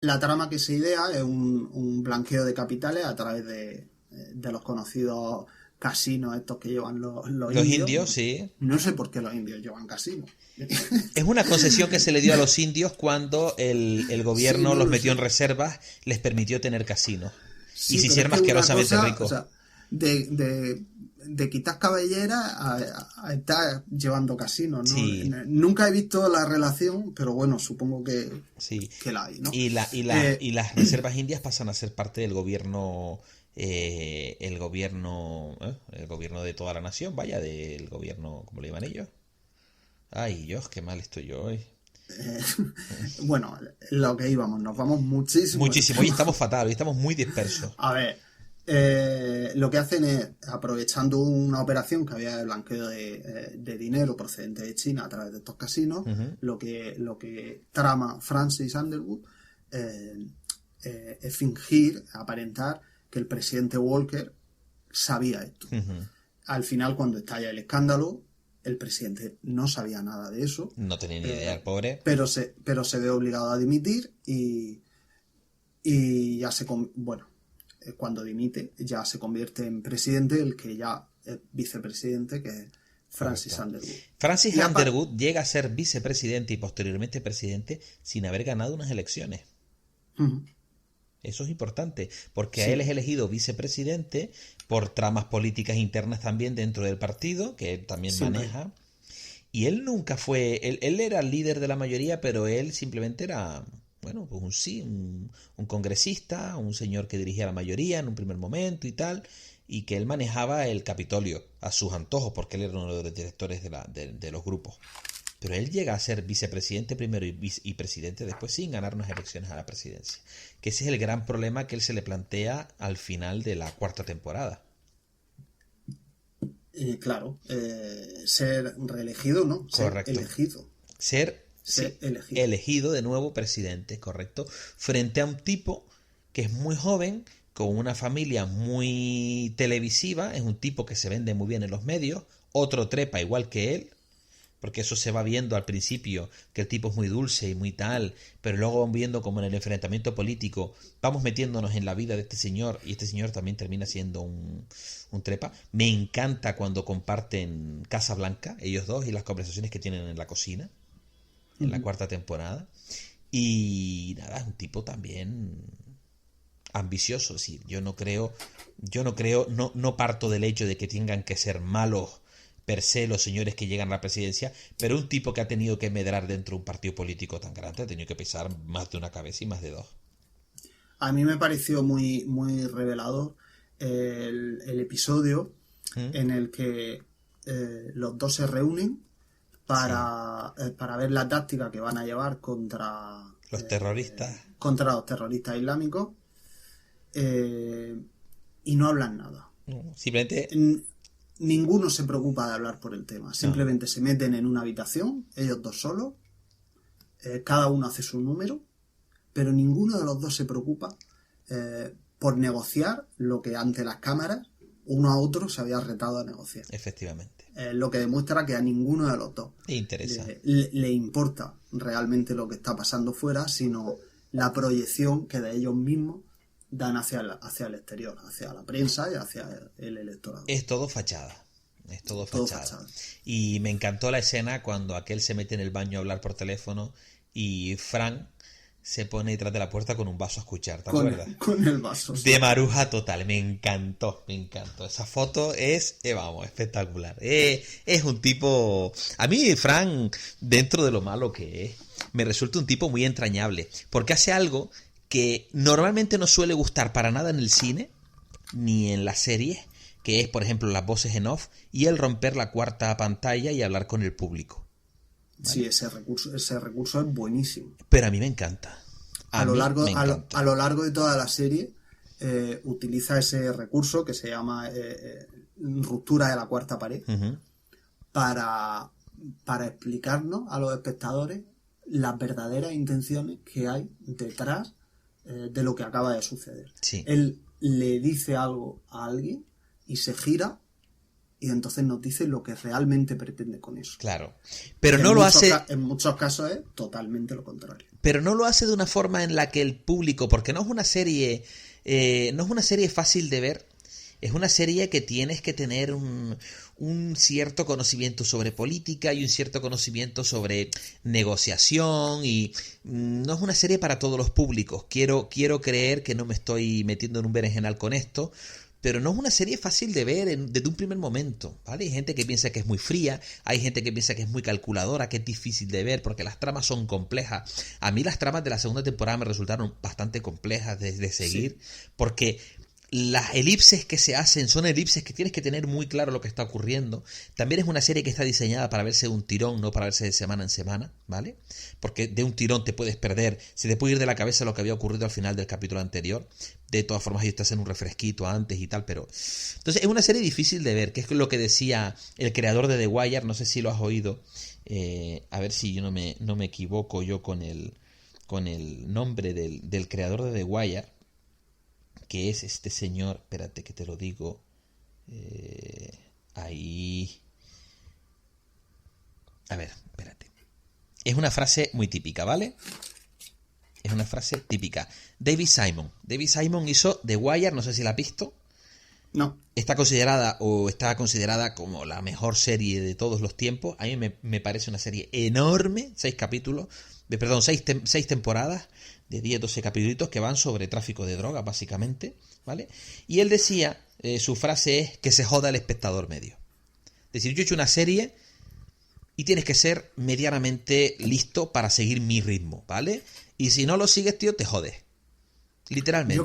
La trama que se idea es un blanqueo de capitales a través de los conocidos casinos estos que llevan los Los indios. indios, sí. No sé por qué los indios llevan casinos. Es una concesión que se le dio a los indios cuando el Sí, gobierno no los lo metió en sé. reservas, les permitió tener casinos. Y Sí, se pero es hicieron que es una asquerosamente cosa, o ricos. sea, de quitar cabellera a estar llevando casinos, ¿no? Sí, Nunca he visto la relación, pero bueno, supongo sí. que la hay, ¿no? Eh, Y las reservas indias pasan a ser parte del gobierno, el gobierno de toda la nación, vaya, del gobierno, ¿cómo le llaman ellos? Ay, Dios, qué mal estoy yo hoy. eh, bueno, lo que íbamos, nos vamos muchísimo del Muchísimo. Hoy tema. estamos fatal, hoy estamos muy dispersos. A ver, lo que hacen es, aprovechando una operación que había de blanqueo de dinero procedente de China a través de estos casinos, Ujú, lo que trama Francis Underwood eh, es fingir, aparentar que el presidente Walker sabía esto. ujú. Al final, cuando estalla el escándalo, el presidente no sabía nada de eso, No tenía ni idea, el pobre. pero se ve obligado a dimitir y ya bueno, cuando dimite ya se convierte en presidente el que ya es vicepresidente, que es Francis Correcto. Underwood. Francis Y Underwood llega a ser vicepresidente y posteriormente presidente sin haber ganado unas elecciones. Ujú. Eso es importante, porque a él es Sí, elegido vicepresidente por tramas políticas internas también dentro del partido, que él también siempre. maneja. Y él nunca fue, él era el líder de la mayoría, pero él simplemente era, bueno, pues un congresista, un señor que dirigía la mayoría en un primer momento y tal, y que él manejaba el Capitolio a sus antojos, porque él era uno de los directores de los grupos. Pero él llega a ser vicepresidente primero y presidente después sin ganar unas elecciones a la presidencia. Que ese es el gran problema que él se le plantea al final de la cuarta temporada. Claro, ser reelegido, ¿no? Ser Correcto. elegido. Ser, Ser sí, elegido. elegido de nuevo presidente, correcto. Frente a un tipo que es muy joven, con una familia muy televisiva, es un tipo que se vende muy bien en los medios, otro trepa igual que él, porque eso se va viendo al principio, que el tipo es muy dulce y muy tal, pero luego van viendo como en el enfrentamiento político vamos metiéndonos en la vida de este señor y este señor también termina siendo un trepa. Me encanta cuando comparten Casa Blanca, ellos dos, y las conversaciones que tienen en la cocina, en la Ujú. cuarta temporada. Y nada, es un tipo también ambicioso, sí. No parto del hecho de que tengan que ser malos per se los señores que llegan a la presidencia, pero un tipo que ha tenido que medrar dentro de un partido político tan grande ha tenido que pisar más de una cabeza y más de dos. A mí me pareció muy, muy revelador el episodio ¿Mm? en el que los dos se reúnen Sí. para ver la táctica que van a llevar Los terroristas. contra los terroristas islámicos, eh, y no hablan nada. No, simplemente. N- Ninguno se preocupa de hablar por el tema, No. simplemente se meten en una habitación, ellos dos solos, cada uno hace su número, pero ninguno de los dos se preocupa por negociar lo que ante las cámaras uno a otro se había retado a negociar. Efectivamente. Lo que demuestra que a ninguno de los dos Le interesa. le importa realmente lo que está pasando fuera, sino la proyección que de ellos mismos dan hacia el exterior, hacia la prensa y hacia el electorado. Es todo fachada. Es todo Todo fachada. fachada. Y me encantó la escena cuando aquel se mete en el baño a hablar por teléfono y Frank se pone detrás de la puerta con un vaso a escuchar, ¿te acuerdas? Con el vaso, sí. De maruja total, me encantó, me encantó. Esa foto es, vamos, espectacular. Es un tipo... A mí, Frank, dentro de lo malo que es, me resulta un tipo muy entrañable, porque hace algo que normalmente no suele gustar para nada en el cine, ni en las series, que es, por ejemplo, las voces en off y el romper la cuarta pantalla y hablar con el público. Sí, ¿Vale? ese recurso es buenísimo. Pero a mí me encanta. A A lo mí largo, me a encanta. lo largo de toda la serie utiliza ese recurso que se llama ruptura de la cuarta pared Ujú. para, para explicarnos a los espectadores las verdaderas intenciones que hay detrás de lo que acaba de suceder. Sí. Él le dice algo a alguien y se gira y entonces nos dice lo que realmente pretende con eso. Claro. Pero no lo hace... En muchos casos es totalmente lo contrario. Pero no lo hace de una forma en la que el público, porque no es una serie fácil de ver. Es una serie que tienes que tener un cierto conocimiento sobre política y un cierto conocimiento sobre negociación, y no es una serie para todos los públicos. Quiero creer que no me estoy metiendo en un berenjenal con esto, pero no es una serie fácil de ver desde un primer momento, ¿vale? Hay gente que piensa que es muy fría, hay gente que piensa que es muy calculadora, que es difícil de ver porque las tramas son complejas. A mí las tramas de la segunda temporada me resultaron bastante complejas de seguir, sí, porque las elipses que se hacen son elipses que tienes que tener muy claro lo que está ocurriendo. También es una serie que está diseñada para verse de un tirón, no para verse de semana en semana, ¿vale? Porque de un tirón te puedes perder, se te puede ir de la cabeza lo que había ocurrido al final del capítulo anterior. De todas formas, ellos te hacen un refresquito antes y tal, pero... Entonces, es una serie difícil de ver, que es lo que decía el creador de The Wire, no sé si lo has oído, a ver si yo no me equivoco yo con el nombre del creador de The Wire, que es este señor, espérate que te lo digo, ahí... A ver, espérate. Es una frase muy típica, ¿vale? Es una frase típica. David Simon. David Simon hizo The Wire, no sé si la has visto. No. Está considerada como la mejor serie de todos los tiempos. A mí me parece una serie enorme, 6 temporadas de 10-12 capítulos que van sobre tráfico de drogas, básicamente, ¿vale? Y él decía, su frase es que se joda el espectador medio. Es decir, yo he hecho una serie y tienes que ser medianamente listo para seguir mi ritmo, ¿vale? Y si no lo sigues, tío, te jodes. Literalmente.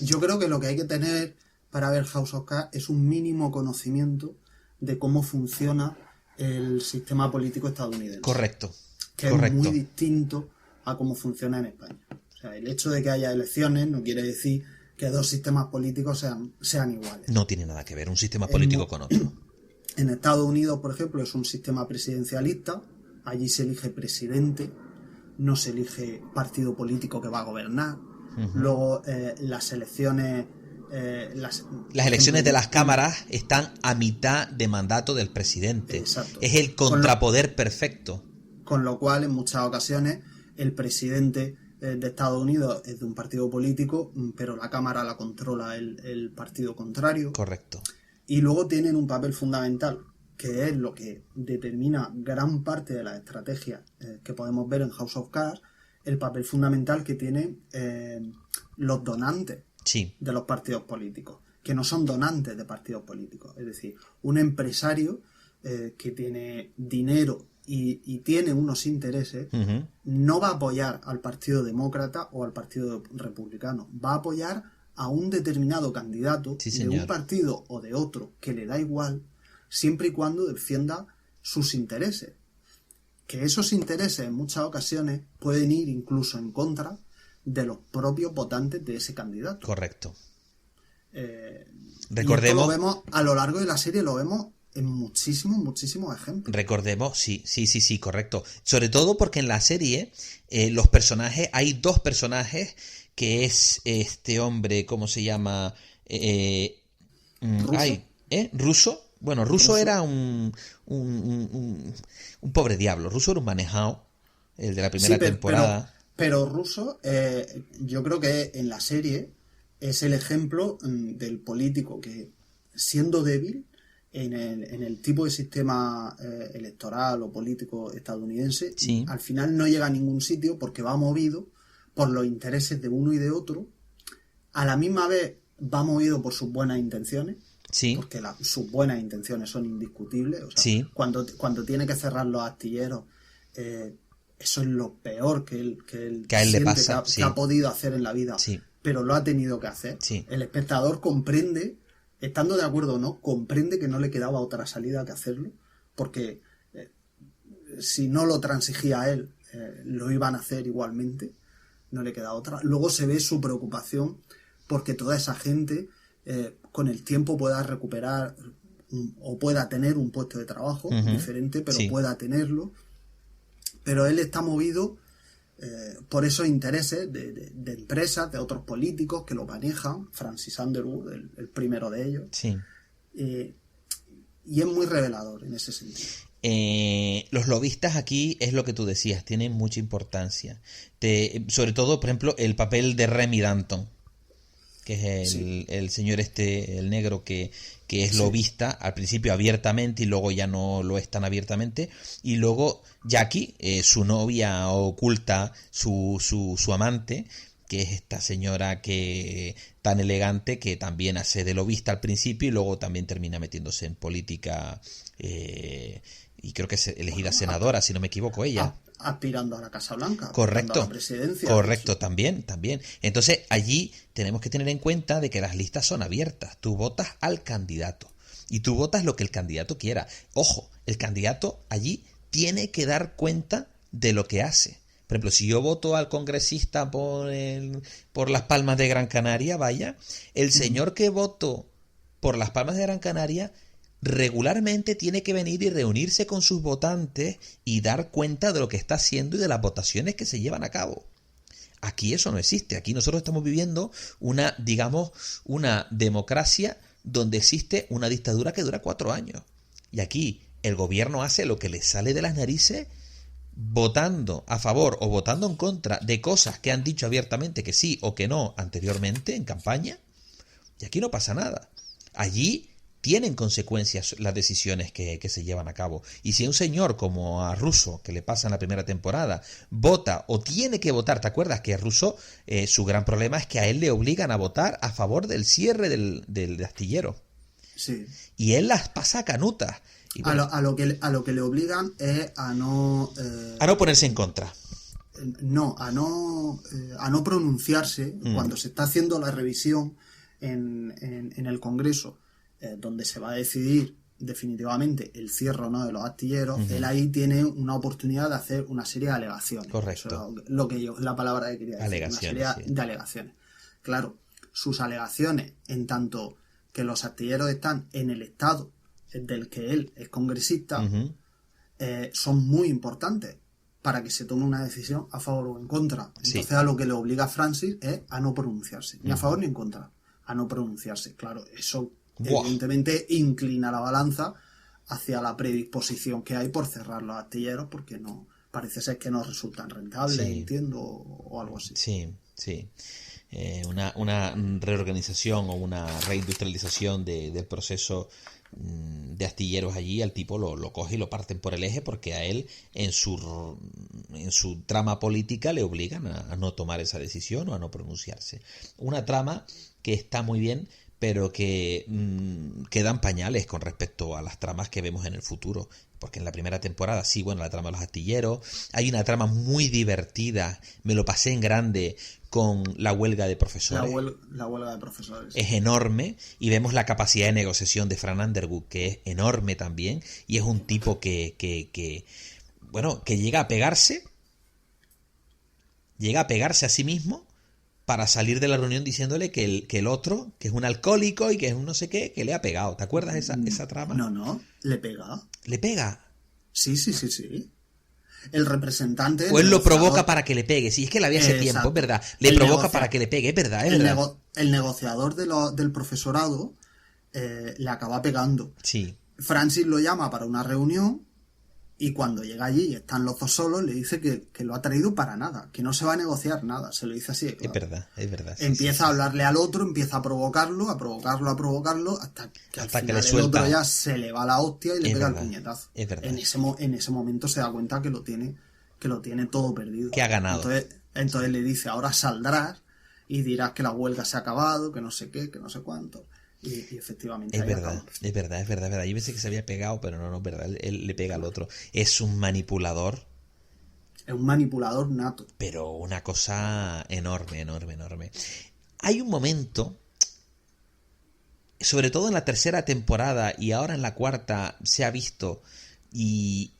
Yo creo que lo que hay que tener para ver House of Cards es un mínimo conocimiento de cómo funciona el sistema político estadounidense. Correcto. Que es muy distinto a cómo funciona en España. O sea, el hecho de que haya elecciones no quiere decir que dos sistemas políticos sean iguales. No tiene nada que ver un sistema político con otro. En Estados Unidos, por ejemplo, es un sistema presidencialista. Allí se elige presidente, no se elige partido político que va a gobernar. Uh-huh. Luego, las elecciones... las elecciones de las cámaras están a mitad de mandato del presidente. Exacto. Es el contrapoder perfecto. Con lo cual, en muchas ocasiones, el presidente de Estados Unidos es de un partido político, pero la cámara la controla el partido contrario. Correcto. Y luego tienen un papel fundamental, que es lo que determina gran parte de las estrategias que podemos ver en House of Cards, el papel fundamental que tienen los donantes, sí, de los partidos políticos, que no son donantes de partidos políticos. Es decir, un empresario que tiene dinero y tiene unos intereses, uh-huh, no va a apoyar al Partido Demócrata o al Partido Republicano, va a apoyar a un determinado candidato, sí, de un partido o de otro, que le da igual, siempre y cuando defienda sus intereses. Que esos intereses en muchas ocasiones pueden ir incluso en contra de los propios votantes de ese candidato. Correcto. Recordemos, y esto lo vemos a lo largo de la serie, lo vemos en muchísimos ejemplos. Recordemos, sí, correcto. Sobre todo porque en la serie los personajes, hay dos personajes, que es este hombre, ¿cómo se llama? ¿Russo? Bueno, Russo era un pobre diablo. Russo era un manejado, el de la primera temporada. Pero Russo, yo creo que en la serie es el ejemplo del político que, siendo débil en el tipo de sistema electoral o político estadounidense, sí, al final no llega a ningún sitio porque va movido por los intereses de uno y de otro. A la misma vez va movido por sus buenas intenciones, sí, porque sus buenas intenciones son indiscutibles. O sea, sí, cuando tiene que cerrar los astilleros, eso es lo peor que él a él le pasa, que ha podido hacer en la vida, sí, pero lo ha tenido que hacer. Sí. El espectador comprende, estando de acuerdo o no, comprende que no le quedaba otra salida que hacerlo, porque si no lo transigía a él, lo iban a hacer igualmente, no le queda otra. Luego se ve su preocupación porque toda esa gente con el tiempo pueda recuperar o pueda tener un puesto de trabajo, uh-huh, diferente, pero sí, pueda tenerlo. Pero él está movido por esos intereses de empresas, de otros políticos que lo manejan. Francis Underwood, el primero de ellos. Sí. Y es muy revelador en ese sentido. Los lobistas aquí es lo que tú decías, tienen mucha importancia. Sobre todo, por ejemplo, el papel de Remy Danton, que es el señor el negro que es lobista, al principio abiertamente y luego ya no lo es tan abiertamente. Y luego Jackie, su novia oculta, su amante, que es esta señora tan elegante que también hace de lobista al principio y luego también termina metiéndose en política, y creo que es elegida senadora, si no me equivoco, ella. Aspirando a la Casa Blanca. Correcto. A la presidencia. Correcto, también. Entonces, allí tenemos que tener en cuenta de que las listas son abiertas. Tú votas al candidato. Y tú votas lo que el candidato quiera. Ojo, el candidato allí tiene que dar cuenta de lo que hace. Por ejemplo, si yo voto al congresista por Las Palmas de Gran Canaria, vaya, el señor que votó por Las Palmas de Gran Canaria regularmente tiene que venir y reunirse con sus votantes y dar cuenta de lo que está haciendo y de las votaciones que se llevan a cabo. Aquí eso no existe. Aquí nosotros estamos viviendo una democracia donde existe una dictadura que dura 4 años. Y aquí el gobierno hace lo que le sale de las narices, votando a favor o votando en contra de cosas que han dicho abiertamente que sí o que no anteriormente en campaña. Y aquí no pasa nada. Allí tienen consecuencias las decisiones que se llevan a cabo. Y si un señor como a Russo, que le pasa en la primera temporada, vota o tiene que votar, ¿te acuerdas que a Russo su gran problema es que a él le obligan a votar a favor del cierre del astillero? Sí. Y él las pasa canutas. Y bueno, a lo que le obligan es a no ponerse en contra. No, a no pronunciarse cuando se está haciendo la revisión en el Congreso, donde se va a decidir definitivamente el cierre o no de los astilleros. Él ahí tiene una oportunidad de hacer una serie de alegaciones. Correcto. Eso es la palabra que quería decir. Alegaciones, una serie de alegaciones. Claro, sus alegaciones, en tanto que los astilleros están en el estado del que él es congresista, son muy importantes para que se tome una decisión a favor o en contra. Entonces a lo que le obliga a Francis es a no pronunciarse, ni a favor ni en contra, a no pronunciarse. Claro, eso evidentemente inclina la balanza hacia la predisposición que hay por cerrar los astilleros, porque no parece ser que no resultan rentables, entiendo, o algo así. Sí. Una reorganización o una reindustrialización del proceso de astilleros allí, al tipo lo coge y lo parten por el eje, porque a él en su trama política le obligan a no tomar esa decisión o a no pronunciarse. Una trama que está muy bien, pero que quedan pañales con respecto a las tramas que vemos en el futuro. Porque en la primera temporada, sí, bueno, la trama de los astilleros, hay una trama muy divertida, me lo pasé en grande, con la huelga de profesores. La huelga de profesores. Es enorme, y vemos la capacidad de negociación de Frank Underwood, que es enorme también, y es un tipo que llega a pegarse a sí mismo para salir de la reunión diciéndole que el otro, que es un alcohólico y que es un no sé qué, que le ha pegado. ¿Te acuerdas esa trama? No, le pega. ¿Le pega? Sí. El representante... O él lo provoca para que le pegue. Sí, es que la vi hace tiempo, es verdad. Le provoca para que le pegue, es verdad. El negociador del profesorado le acaba pegando. Sí. Francis lo llama para una reunión y cuando llega allí y están los dos solos, le dice que lo ha traído para nada, que no se va a negociar nada. Se lo dice así. Claro. Es verdad. Empieza a hablarle al otro, empieza a provocarlo, hasta que al final que le el otro ya se le va la hostia y le pega el puñetazo. Es verdad. En ese momento se da cuenta que lo tiene todo perdido. Que ha ganado. Entonces le dice, ahora saldrás y dirás que la huelga se ha acabado, que no sé qué, que no sé cuánto. Y efectivamente es verdad. Yo pensé que se había pegado, pero no es verdad. Él le pega al otro. Es un manipulador. Es un manipulador nato. Pero una cosa enorme. Hay un momento, sobre todo en la tercera temporada y ahora en la cuarta, se ha visto, y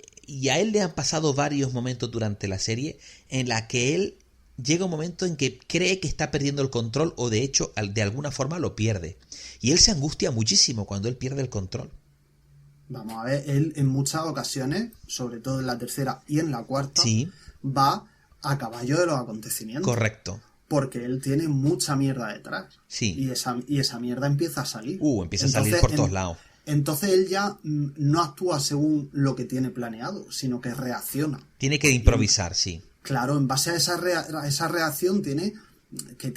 a él le han pasado varios momentos durante la serie en la que él llega un momento en que cree que está perdiendo el control, o de hecho de alguna forma lo pierde. Y él se angustia muchísimo cuando él pierde el control. Vamos a ver, él en muchas ocasiones, sobre todo en la tercera y en la cuarta, va a caballo de los acontecimientos. Correcto. Porque él tiene mucha mierda detrás. Sí. Y esa mierda empieza a salir. Empieza a salir por todos lados. entonces él ya no actúa según lo que tiene planeado, sino que reacciona. Tiene que improvisar, sí. Claro, en base a esa reacción tiene que